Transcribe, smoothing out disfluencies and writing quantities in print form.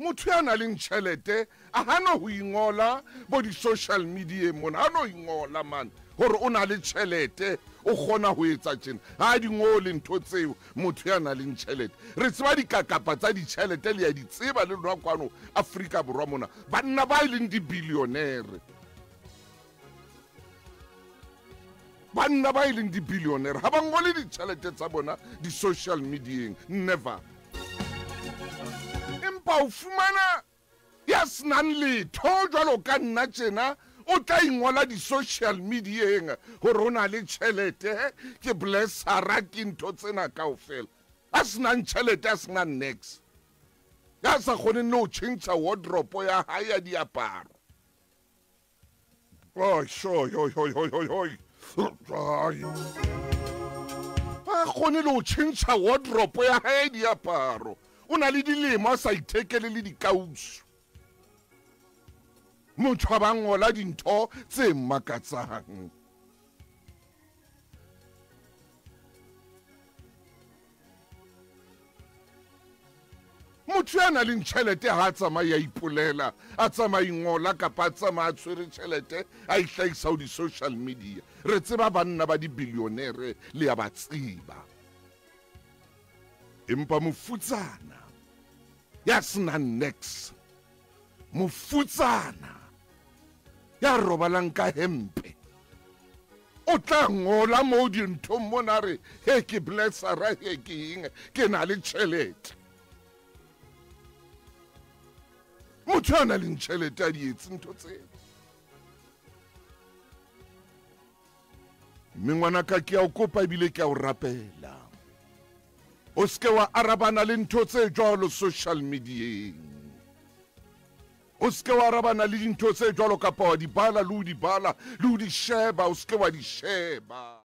motho ya na leng tšhelete a hana ho ingola bo di-social media mona a no ingola man gore o na le tšhelete o kgona ho etsa tjena ha di ngole ntho tseo motho ya na leng tšhelete re tseba dikakapa tsa ditšhelete le ya di tseba le lona kwano Afrika Borwa mona banna ba leng di-billionaire banna ba leng di-billionaire ha ba ngole ditšhelete tsa bona di-social mediaeng never empa o fumana ya senang letho jwalo ka nna tjena o tla ingola di-social mediaeng gore o na le tšhelete ke blessara ke ntho tsena kaofela a senang tšhelete a senang nex ya sa kgone ne o tšhentšha wardropo ya hae ya diaparo a kgone le o tšhentšha wardropo ya hae diaparo o na le dilemo a sa ithekele le dikausu motho a ba ngola dintho tse mmakatsang motho ya na leng tšhelete ha a tsamaya ipolela a tsamaya ingola kapa a tsamaya a tshwere tšhelete a itlhaisa ho di-social media re tseba banna ba di-billionaire le ya ba tseba empa mofutsana ya senang nex mofutsana ya robalang ka hempe o tla ngola mo dinthong mona re he ke blessara he ke eng ke na le tšhelete motho a na leng tšhelete a di etse ntho tseo mme ngwanaka ke a o kopa ebile ke a o rapela o seke wa arabana le ntho tse jwalo social mediaeng o seke wa arabana le dintho tse jwalo kapa wa di bala le ho di bala le ho di sheba o seke wa di sheba